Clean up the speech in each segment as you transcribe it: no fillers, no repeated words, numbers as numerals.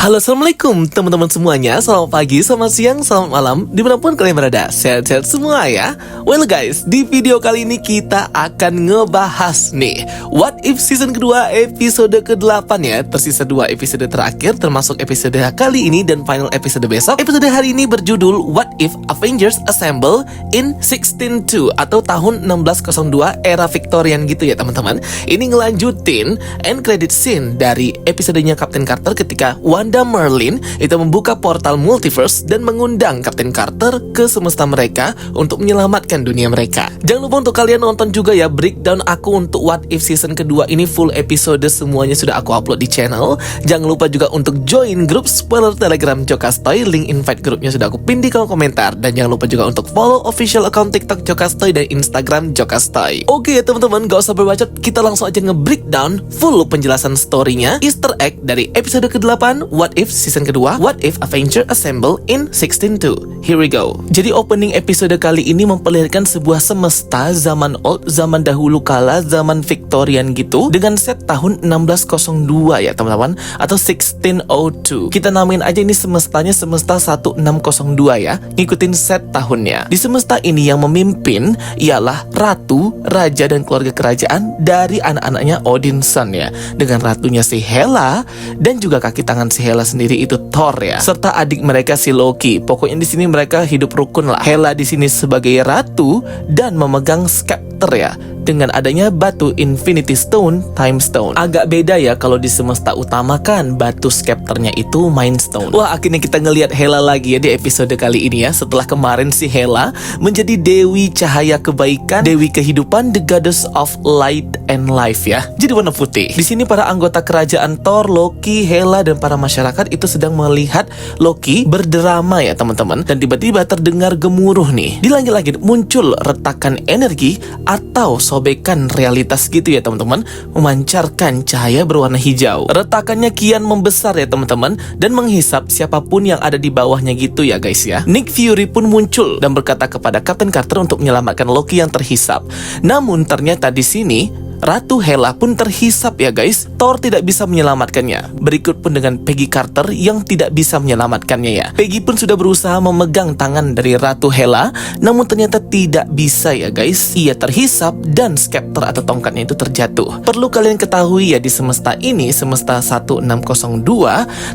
Halo, assalamualaikum teman-teman semuanya. Selamat pagi, selamat siang, selamat malam, dimanapun kalian berada. Sehat-sehat semua ya. Well guys, di video kali ini kita akan ngebahas nih What If season kedua episode ke-8 ya. Tersisa 2 episode terakhir, termasuk episode kali ini dan final episode besok. Episode hari ini berjudul What If Avengers Assemble in 1602 atau tahun 1602 era Victorian gitu ya teman-teman. Ini ngelanjutin end credit scene dari episodenya Captain Carter ketika Wanda Merlin itu membuka portal multiverse dan mengundang Captain Carter ke semesta mereka untuk menyelamatkan dunia mereka. Jangan lupa untuk kalian nonton juga ya breakdown aku untuk What If season kedua ini, full episode semuanya sudah aku upload di channel. Jangan lupa juga untuk join grup spoiler Telegram Jokastoy, link invite grupnya sudah aku pin di kolom komentar. Dan jangan lupa juga untuk follow official account TikTok Jokastoy dan Instagram Jokastoy. Oke teman-teman, gak usah berbacot, kita langsung aja nge-breakdown full penjelasan story-nya, Easter egg dari episode ke-8 What If season kedua, What If Avengers Assemble in 1602. Here we go. Jadi opening episode kali ini memperlihatkan sebuah semesta zaman old, zaman dahulu kala, zaman Victorian gitu, dengan set tahun 1602 ya teman-teman, atau 1602. Kita namain aja ini semestanya semesta 1602 ya, ngikutin set tahunnya. Di semesta ini yang memimpin ialah ratu, raja dan keluarga kerajaan dari anak-anaknya Odinson ya, dengan ratunya si Hela dan juga kaki tangan si Hela sendiri itu Thor ya, serta adik mereka si Loki. Pokoknya di sini mereka hidup rukun lah. Hela di sini sebagai ratu dan memegang scepter ya, dengan adanya batu Infinity Stone, Time Stone. Agak beda ya kalau di semesta utama kan batu scepternya itu Mind Stone. Wah, akhirnya kita ngelihat Hela lagi ya di episode kali ini ya, setelah kemarin si Hela menjadi dewi cahaya kebaikan, dewi kehidupan, the goddess of light and life ya, jadi warna putih. Di sini para anggota kerajaan Thor, Loki, Hela dan para masyarakat itu sedang melihat Loki berdrama ya teman-teman, dan tiba-tiba terdengar gemuruh nih. Di langit-langit muncul retakan energi atau sobekan realitas gitu ya teman-teman, memancarkan cahaya berwarna hijau. Retakannya kian membesar ya teman-teman, dan menghisap siapapun yang ada di bawahnya gitu ya guys ya. Nick Fury pun muncul dan berkata kepada Captain Carter untuk menyelamatkan Loki yang terhisap. Namun ternyata di sini Ratu Hela pun terhisap ya guys. Thor tidak bisa menyelamatkannya. Berikut pun dengan Peggy Carter yang tidak bisa menyelamatkannya ya. Peggy pun sudah berusaha memegang tangan dari Ratu Hela, namun ternyata tidak bisa ya guys. Ia terhisap dan scepter atau tongkatnya itu terjatuh. Perlu kalian ketahui ya, di semesta ini, semesta 1602,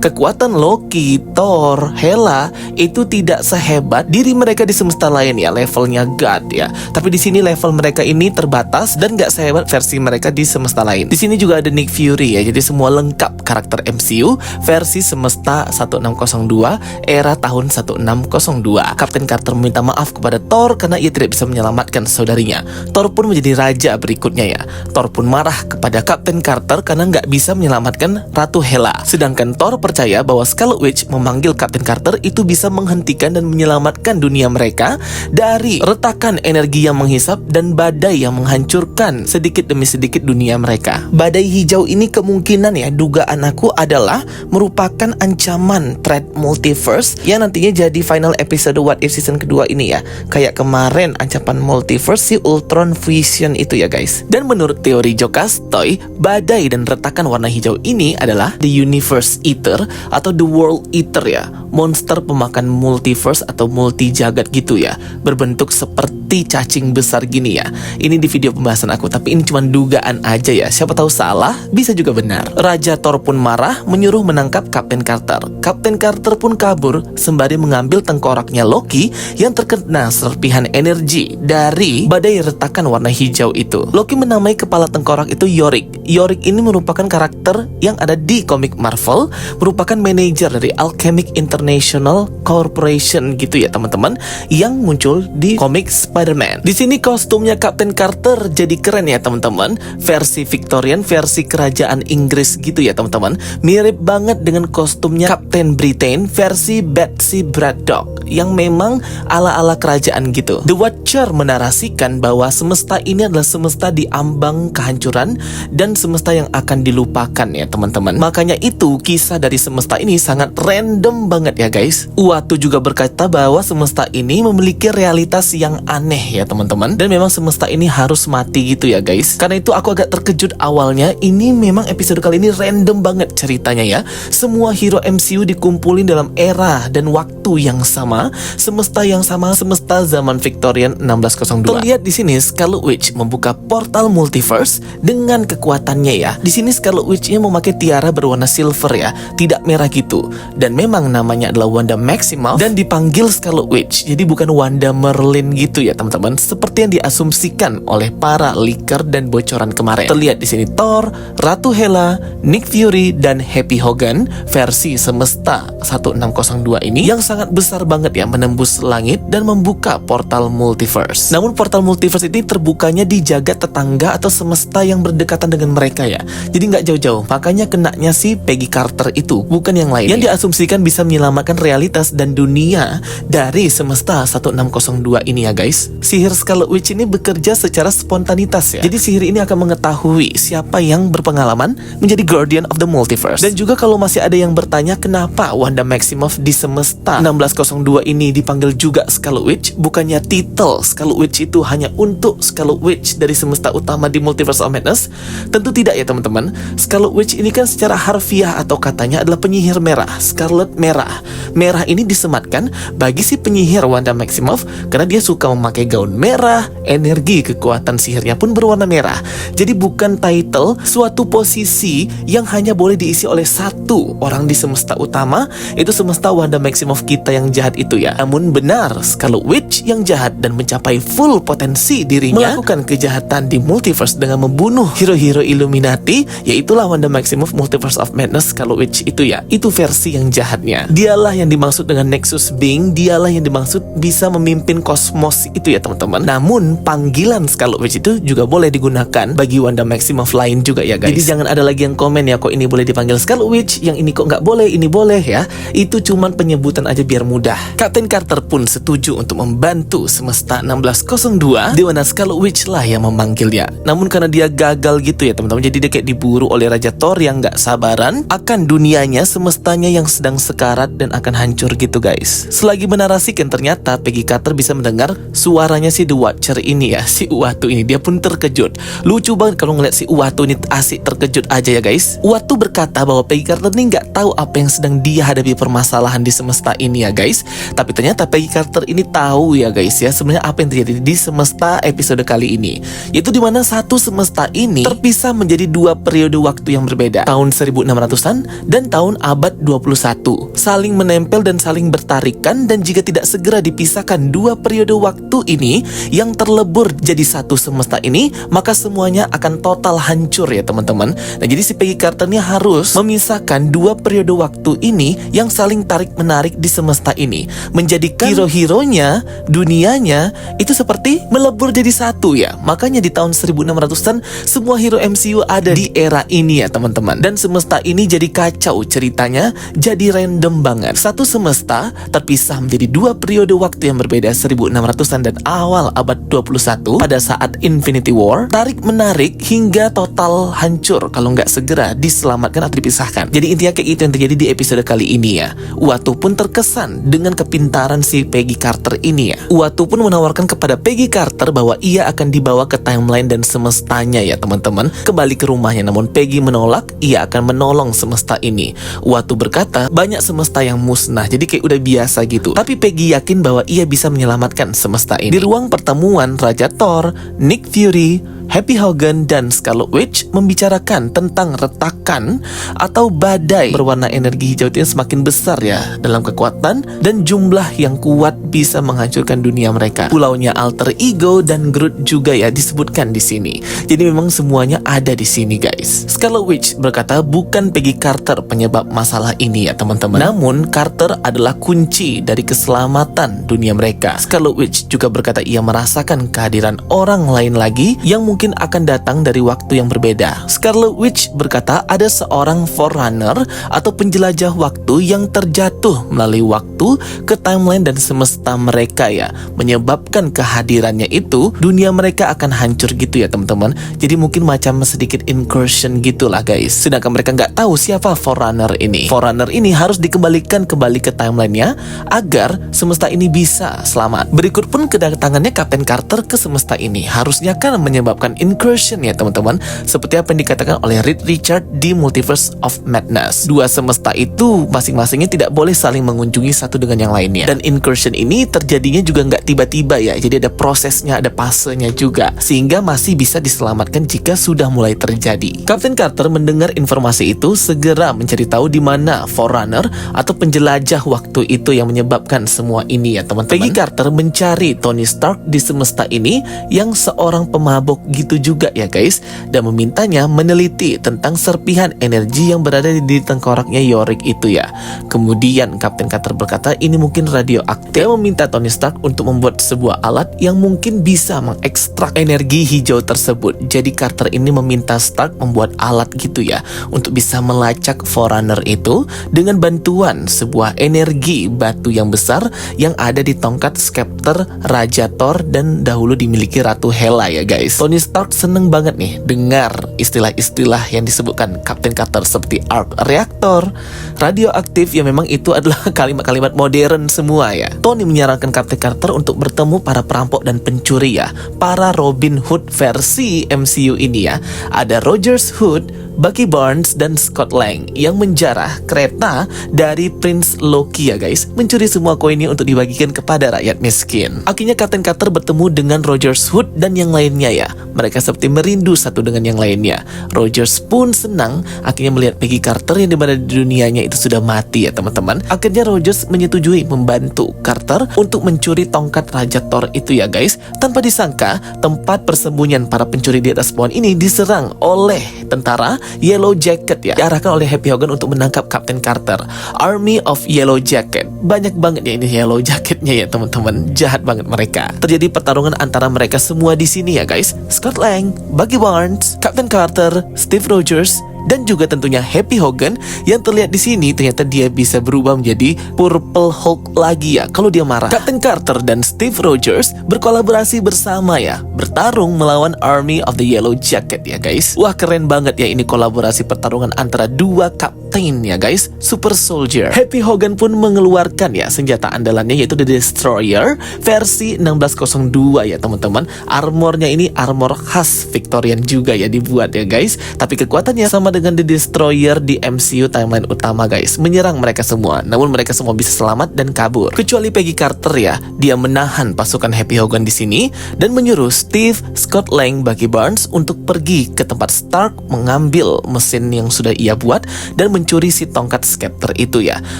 kekuatan Loki, Thor, Hela itu tidak sehebat diri mereka di semesta lain ya, levelnya God ya. Tapi di sini level mereka ini terbatas dan gak sehebat versi mereka di semesta lain. Di sini juga ada Nick Fury ya, jadi semua lengkap karakter MCU versi semesta 1602 era tahun 1602. Captain Carter meminta maaf kepada Thor karena ia tidak bisa menyelamatkan saudarinya. Thor pun menjadi raja berikutnya ya. Thor pun marah kepada Captain Carter karena nggak bisa menyelamatkan Ratu Hela. Sedangkan Thor percaya bahwa Scarlet Witch memanggil Captain Carter itu bisa menghentikan dan menyelamatkan dunia mereka dari retakan energi yang menghisap dan badai yang menghancurkan sedikit demi sedikit dunia mereka. Badai hijau ini kemungkinan ya, dugaan aku adalah merupakan ancaman threat multiverse yang nantinya jadi final episode What If season kedua ini ya. Kayak kemarin ancaman multiverse si Ultron Vision itu ya guys. Dan menurut teori Jokastoy, badai dan retakan warna hijau ini adalah the Universe Eater atau the World Eater ya, monster pemakan multiverse atau multi jagat gitu ya, berbentuk seperti cacing besar gini ya. Ini di video pembahasan aku, tapi ini cuma dugaan aja ya, siapa tahu salah, bisa juga benar. Raja Thor pun marah, menyuruh menangkap Captain Carter. Captain Carter pun kabur sembari mengambil tengkoraknya Loki yang terkena serpihan energi dari badai retakan warna hijau itu. Loki menamai kepala tengkorak itu Yorick. Yorick ini merupakan karakter yang ada di komik Marvel, merupakan manajer dari Alchemic International Corporation gitu ya teman-teman, yang muncul di komik Spider-Man. Di sini kostumnya Captain Carter jadi keren ya teman-teman, versi Victorian, versi kerajaan Inggris gitu ya teman-teman. Mirip banget dengan kostumnya Captain Britain versi Betsy Braddock yang memang ala-ala kerajaan gitu. The Watcher menarasikan bahwa semesta ini adalah semesta di ambang kehancuran dan semesta yang akan dilupakan ya teman-teman. Makanya itu kisah dari semesta ini sangat random banget ya guys. Uatu juga berkata bahwa semesta ini memiliki realitas yang aneh ya teman-teman, dan memang semesta ini harus mati gitu ya guys. Karena Karena itu aku agak terkejut awalnya. Ini memang episode kali ini random banget ceritanya ya. Semua hero MCU dikumpulin dalam era dan waktu yang sama, semesta yang sama, semesta zaman Victorian 1602. Terlihat di sini Scarlet Witch membuka portal multiverse dengan kekuatannya ya. Di sini Scarlet Witch-nya memakai tiara berwarna silver ya, tidak merah gitu. Dan memang namanya adalah Wanda Maximoff dan dipanggil Scarlet Witch. Jadi bukan Wanda Merlin gitu ya teman-teman, seperti yang diasumsikan oleh para leaker dan bocoran kemarin. Terlihat di sini Thor, Ratu Hela, Nick Fury dan Happy Hogan versi semesta 1602 ini yang sangat besar banget ya, menembus langit dan membuka portal multiverse. Namun portal multiverse ini terbukanya di jagat tetangga atau semesta yang berdekatan dengan mereka ya. Jadi nggak jauh-jauh, makanya kenanya si Peggy Carter itu, bukan yang lain. Yang diasumsikan bisa menyelamatkan realitas dan dunia dari semesta 1602 ini ya guys. Sihir Scarlet Witch ini bekerja secara spontanitas ya. Jadi sihir ini akan mengetahui siapa yang berpengalaman menjadi Guardian of the Multiverse. Dan juga kalau masih ada yang bertanya kenapa Wanda Maximoff di semesta 1602 ini dipanggil juga Scarlet Witch, bukannya titel Scarlet Witch itu hanya untuk Scarlet Witch dari semesta utama di Multiverse of Madness? Tentu tidak ya teman-teman. Scarlet Witch ini kan secara harfiah atau katanya adalah penyihir merah, Scarlet merah. Merah ini disematkan bagi si penyihir Wanda Maximoff karena dia suka memakai gaun merah, energi kekuatan sihirnya pun berwarna merah. Jadi bukan title, suatu posisi yang hanya boleh diisi oleh satu orang di semesta utama, itu semesta Wanda Maximoff kita yang jahat itu ya. Namun benar, Scarlet Witch yang jahat dan mencapai full potensi dirinya melakukan kejahatan di multiverse dengan membunuh hero-hero Illuminati, yaitulah Wanda Maximoff Multiverse of Madness Scarlet Witch itu ya. Itu versi yang jahatnya. Dialah yang dimaksud dengan Nexus Being, dialah yang dimaksud bisa memimpin kosmos itu ya teman-teman. Namun panggilan Scarlet Witch itu juga boleh digunakan bagi Wanda Maximoff lain juga ya guys. Jadi jangan ada lagi yang komen ya, kok ini boleh dipanggil Scarlet Witch, yang ini kok nggak boleh, ini boleh ya. Itu cuman penyebutan aja biar mudah. Captain Carter pun setuju untuk membantu semesta 1602, di mana Scarlet Witch lah yang memanggilnya. Namun karena dia gagal gitu ya teman-teman, jadi dia kayak diburu oleh Raja Thor yang nggak sabaran akan dunianya, semestanya yang sedang sekarat dan akan hancur gitu guys. Selagi menarasikan, ternyata Peggy Carter bisa mendengar suaranya si The Watcher ini ya, si Uatu ini. Dia pun terkejut. Lucu banget kalau ngeliat si Uatu ini, asik terkejut aja ya guys. Uatu berkata bahwa Peggy Carter ini nggak tahu apa yang sedang dia hadapi permasalahan di semesta ini ya guys. Tapi ternyata Peggy Carter ini tahu ya guys ya, sebenarnya apa yang terjadi di semesta episode kali ini, yaitu dimana satu semesta ini terpisah menjadi dua periode waktu yang berbeda, tahun 1600-an dan tahun abad 21, saling menempel dan saling bertarikan. Dan jika tidak segera dipisahkan dua periode waktu ini yang terlebur jadi satu semesta ini, maka semuanya akan total hancur ya teman-teman. Nah jadi si Peggy Carter ini harus memisahkan dua periode waktu ini yang saling tarik-menarik di semesta ini, menjadikan hero-heronya, dunianya itu seperti melebur jadi satu ya. Makanya di tahun 1600-an semua hero MCU ada di era ini ya teman-teman. Dan semesta ini jadi kacau ceritanya, jadi random banget. Satu semesta terpisah menjadi dua periode waktu yang berbeda, 1600-an dan awal abad 21 pada saat Infinity War, tarik-menarik hingga total hancur kalau nggak segera diselamatkan atau dipisahkan. Jadi intinya kayak itu yang terjadi di episode kali ini ya. Uatu pun terkesan dengan kepintaran si Peggy Carter ini ya. Uatu pun menawarkan kepada Peggy Carter bahwa ia akan dibawa ke timeline dan semestanya ya teman-teman, kembali ke rumahnya. Namun Peggy menolak, ia akan menolong semesta ini. Uatu berkata banyak semesta yang musnah, jadi kayak udah biasa gitu. Tapi Peggy yakin bahwa ia bisa menyelamatkan semesta ini. Di ruang pertemuan, Raja Thor, Nick Fury, Happy Hogan dan Scarlet Witch membicarakan tentang retakan atau badai berwarna energi hijau yang semakin besar ya dalam kekuatan dan jumlah yang kuat bisa menghancurkan dunia mereka. Pulaunya Alter Ego dan Groot juga ya disebutkan di sini. Jadi memang semuanya ada di sini guys. Scarlet Witch berkata bukan Peggy Carter penyebab masalah ini ya teman-teman. Namun Carter adalah kunci dari keselamatan dunia mereka. Scarlet Witch juga berkata ia merasakan kehadiran orang lain lagi yang mungkin akan datang dari waktu yang berbeda. Scarlet Witch berkata ada seorang forerunner atau penjelajah waktu yang terjatuh melalui waktu ke timeline dan semesta mereka ya, menyebabkan kehadirannya itu dunia mereka akan hancur gitu ya teman-teman. Jadi mungkin macam sedikit incursion gitulah guys. Sedangkan mereka nggak tahu siapa forerunner ini. Forerunner ini harus dikembalikan kembali ke timelinenya agar semesta ini bisa selamat. Berikut pun kedatangannya Captain Carter ke semesta ini harusnya kan menyebabkan melakukan incursion ya teman-teman, seperti apa yang dikatakan oleh Reed Richards di Multiverse of Madness. Dua semesta itu masing-masingnya tidak boleh saling mengunjungi satu dengan yang lainnya. Dan incursion ini terjadinya juga nggak tiba-tiba ya, jadi ada prosesnya, ada fasenya juga, sehingga masih bisa diselamatkan jika sudah mulai terjadi. Kapten Carter mendengar informasi itu segera mencari tahu di mana Forerunner atau penjelajah waktu itu yang menyebabkan semua ini ya teman-teman. Peggy Carter mencari Tony Stark di semesta ini yang seorang pemabuk gitu juga ya guys, dan memintanya meneliti tentang serpihan energi yang berada di tengkoraknya Yorick itu ya. Kemudian Kapten Carter berkata ini mungkin radioaktif. Dia meminta Tony Stark untuk membuat sebuah alat yang mungkin bisa mengekstrak energi hijau tersebut. Jadi Carter ini meminta Stark membuat alat gitu ya, untuk bisa melacak Forerunner itu dengan bantuan sebuah energi batu yang besar yang ada di tongkat Scepter Raja Thor dan dahulu dimiliki Ratu Hela ya guys. Tony Stark seneng banget nih dengar istilah-istilah yang disebutkan Kapten Carter seperti arc reactor, radioaktif, yang memang itu adalah kalimat-kalimat modern semua ya. Tony menyarankan Kapten Carter untuk bertemu para perampok dan pencuri ya, para Robin Hood versi MCU ini ya. Ada Rogers Hood, Bucky Barnes, dan Scott Lang yang menjarah kereta dari Prince Loki ya guys, mencuri semua koinnya untuk dibagikan kepada rakyat miskin. Akhirnya Kapten Carter bertemu dengan Rogers Hood dan yang lainnya ya. Mereka seperti merindu satu dengan yang lainnya. Rogers pun senang akhirnya melihat Peggy Carter yang dimana di dunianya itu sudah mati ya teman-teman. Akhirnya Rogers menyetujui membantu Carter untuk mencuri tongkat Raja Thor itu ya guys. Tanpa disangka, tempat persembunyian para pencuri di atas pohon ini diserang oleh tentara Yellow Jacket ya, diarahkan oleh Happy Hogan untuk menangkap Kapten Carter. Army of Yellow Jacket, banyak banget ya ini Yellow Jacketnya ya teman-teman, jahat banget mereka. Terjadi pertarungan antara mereka semua di sini ya guys. Scott Lang, Bucky Barnes, Kapten Carter, Steve Rogers, dan juga tentunya Happy Hogan yang terlihat di sini ternyata dia bisa berubah menjadi Purple Hulk lagi ya kalau dia marah. Kapten Carter dan Steve Rogers berkolaborasi bersama ya, bertarung melawan Army of the Yellow Jacket ya guys. Wah keren banget ya ini kolaborasi pertarungan antara dua kapten ya guys, super soldier. Happy Hogan pun mengeluarkan ya senjata andalannya yaitu The Destroyer versi 1602 ya teman-teman. Armornya ini armor khas Victorian juga ya dibuat ya guys, tapi kekuatannya sama dengan The Destroyer di MCU timeline utama guys, menyerang mereka semua, namun mereka semua bisa selamat dan kabur kecuali Peggy Carter ya. Dia menahan pasukan Happy Hogan di sini dan menyuruh Steve, Scott Lang, Bucky Barnes untuk pergi ke tempat Stark mengambil mesin yang sudah ia buat dan mencuri si tongkat Scepter itu ya.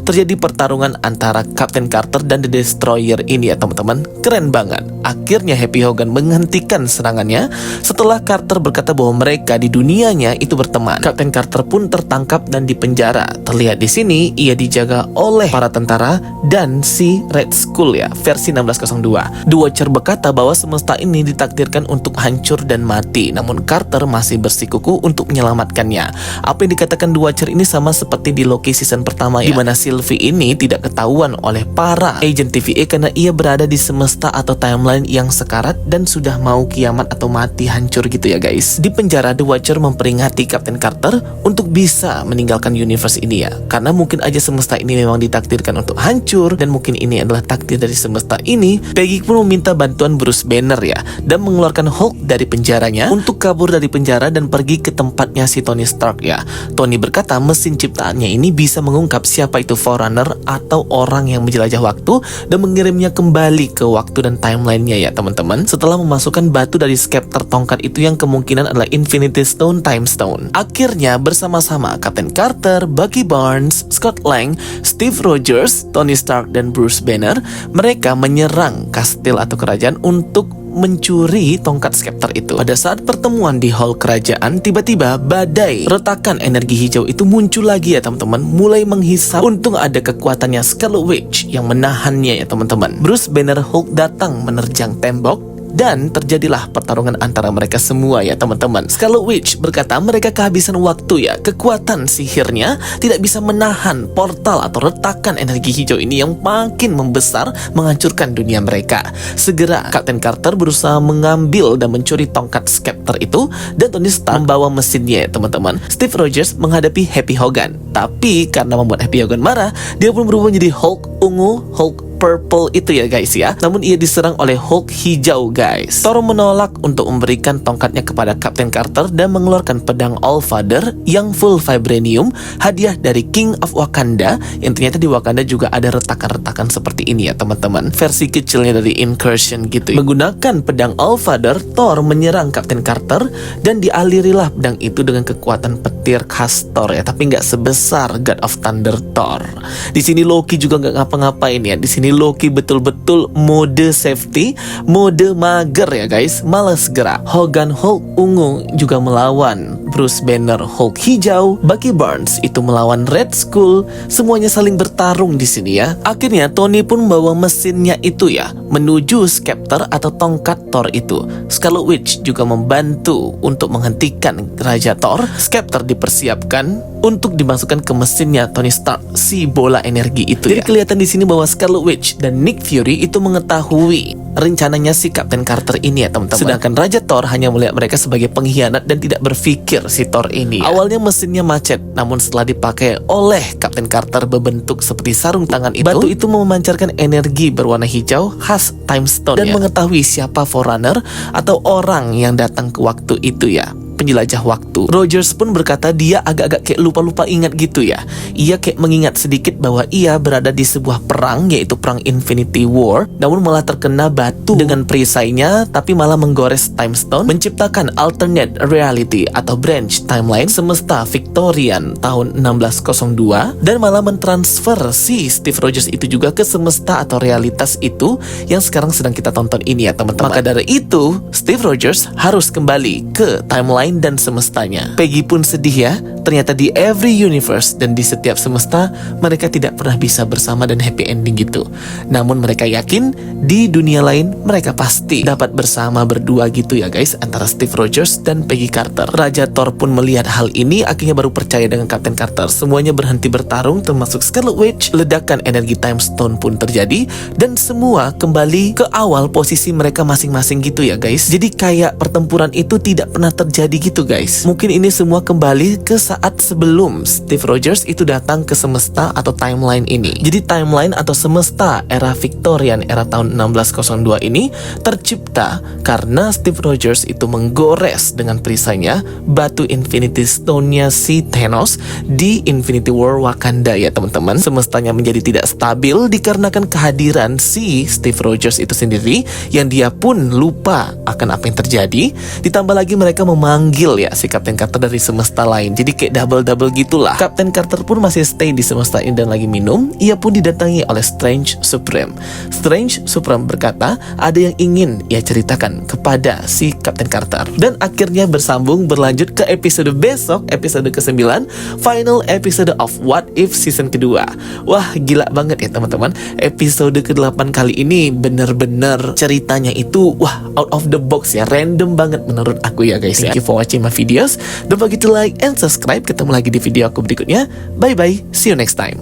Terjadi pertarungan antara Kapten Carter dan The Destroyer ini ya teman-teman, keren banget. Akhirnya Happy Hogan menghentikan serangannya setelah Carter berkata bahwa mereka di dunianya itu berteman. Kapten Carter pun tertangkap dan dipenjara. Terlihat di sini ia dijaga oleh para tentara dan si Red Skull ya, versi 1602. The Watcher berkata bahwa semesta ini ditakdirkan untuk hancur dan mati, namun Carter masih bersikukuh untuk menyelamatkannya. Apa yang dikatakan The Watcher ini sama seperti di Loki season pertama ya, dimana Sylvie ini tidak ketahuan oleh para agent TVA karena ia berada di semesta atau timeline yang sekarat dan sudah mau kiamat atau mati hancur gitu ya guys. Di penjara The Watcher memperingati Kapten Carter untuk bisa meninggalkan universe ini ya, karena mungkin aja semesta ini memang ditakdirkan untuk hancur dan mungkin ini adalah takdir dari semesta ini. Peggy pun meminta bantuan Bruce Banner ya, dan mengeluarkan Hulk dari penjaranya untuk kabur dari penjara dan pergi ke tempatnya si Tony Stark ya. Tony berkata mesin ciptaannya ini bisa mengungkap siapa itu Forerunner atau orang yang menjelajah waktu dan mengirimnya kembali ke waktu dan timelinenya ya teman-teman, setelah memasukkan batu dari Scepter tongkat itu yang kemungkinan adalah Infinity Stone, Time Stone. Akhirnya bersama-sama Kapten Carter, Bucky Barnes, Scott Lang, Steve Rogers, Tony Stark, dan Bruce Banner, mereka menyerang kastil atau kerajaan untuk mencuri tongkat Scepter itu. Pada saat pertemuan di hall kerajaan, tiba-tiba badai retakan energi hijau itu muncul lagi ya teman-teman, mulai menghisap. Untung ada kekuatannya Scarlet Witch yang menahannya ya teman-teman. Bruce Banner Hulk datang menerjang tembok dan terjadilah pertarungan antara mereka semua ya teman-teman. Scarlet Witch berkata mereka kehabisan waktu ya, kekuatan sihirnya tidak bisa menahan portal atau retakan energi hijau ini yang makin membesar menghancurkan dunia mereka. Segera Kapten Carter berusaha mengambil dan mencuri tongkat Scepter itu dan Tony Stark membawa mesinnya ya teman-teman. Steve Rogers menghadapi Happy Hogan, tapi karena membuat Happy Hogan marah, dia pun berubah menjadi Hulk ungu, Hulk purple itu ya guys ya. Namun ia diserang oleh Hulk hijau guys. Thor menolak untuk memberikan tongkatnya kepada Captain Carter dan mengeluarkan pedang Allfather yang full vibranium, hadiah dari King of Wakanda, yang ternyata di Wakanda juga ada retakan-retakan seperti ini ya teman-teman. Versi kecilnya dari Incursion gitu ya. Menggunakan pedang Allfather, Thor menyerang Captain Carter dan dialirilah pedang itu dengan kekuatan petir khas Thor ya, tapi nggak sebesar God of Thunder Thor. Di sini Loki juga nggak ngapa-ngapain ya. Di sini Loki betul-betul mode safety, mode mager ya guys, malas gerak. Hogan Hulk ungu juga melawan Bruce Banner Hulk hijau, Bucky Barnes itu melawan Red Skull. Semuanya saling bertarung di sini ya. Akhirnya Tony pun membawa mesinnya itu ya menuju Scepter atau tongkat Thor itu. Scarlet Witch juga membantu untuk menghentikan Raja Thor. Scepter dipersiapkan untuk dimasukkan ke mesinnya Tony Stark, si bola energi itu. Jadi kelihatan di sini bahwa Scarlet Witch dan Nick Fury itu mengetahui rencananya si Captain Carter ini ya teman-teman. Sedangkan Raja Thor hanya melihat mereka sebagai pengkhianat dan tidak berpikir si Thor ini ya. Awalnya mesinnya macet, namun setelah dipakai oleh Captain Carter berbentuk seperti sarung tangan itu, batu itu memancarkan energi berwarna hijau khas Time Stone dan mengetahui siapa Forerunner atau orang yang datang ke waktu itu ya, penjelajah waktu. Rogers pun berkata dia agak-agak kayak lupa-lupa ingat gitu ya. Ia kayak mengingat sedikit bahwa ia berada di sebuah perang, yaitu perang Infinity War, namun malah terkena batu dengan perisainya, tapi malah menggores Time Stone, menciptakan alternate reality atau branch timeline semesta Victorian tahun 1602, dan malah mentransfer si Steve Rogers itu juga ke semesta atau realitas itu yang sekarang sedang kita tonton ini ya teman-teman. Maka dari itu Steve Rogers harus kembali ke timeline dan semestanya. Peggy pun sedih ya. Ternyata di every universe dan di setiap semesta mereka tidak pernah bisa bersama dan happy ending gitu. Namun mereka yakin di dunia lain mereka pasti dapat bersama berdua gitu ya guys, antara Steve Rogers dan Peggy Carter. Raja Thor pun melihat hal ini, akhirnya baru percaya dengan Captain Carter. Semuanya berhenti bertarung termasuk Scarlet Witch. Ledakan energi Time Stone pun terjadi dan semua kembali ke awal posisi mereka masing-masing gitu ya guys. Jadi kayak pertempuran itu tidak pernah terjadi gitu guys. Mungkin ini semua kembali ke saat sebelum Steve Rogers itu datang ke semesta atau timeline ini. Jadi timeline atau semesta era Victorian, era tahun 1602 ini tercipta karena Steve Rogers itu menggores dengan perisainya batu Infinity Stone-nya si Thanos di Infinity War Wakanda ya teman-teman. Semestanya menjadi tidak stabil dikarenakan kehadiran si Steve Rogers itu sendiri, yang dia pun lupa akan apa yang terjadi. Ditambah lagi mereka memanggil ya si Captain Carter dari semesta lain. Jadi kayak double-double gitulah. Captain Carter pun masih stay di semesta ini dan lagi minum. Ia pun didatangi oleh Strange Supreme. Strange Supreme berkata ada yang ingin ia ceritakan kepada si Captain Carter. Dan akhirnya bersambung berlanjut ke episode besok, episode ke-9, final episode of What If season kedua. Wah gila banget ya teman-teman. Episode ke-8 kali ini bener-bener ceritanya itu wah out of the box ya, random banget menurut aku ya guys. Thank you for watching my videos. Don't forget to like and subscribe. Ketemu lagi di video aku berikutnya. Bye bye, see you next time.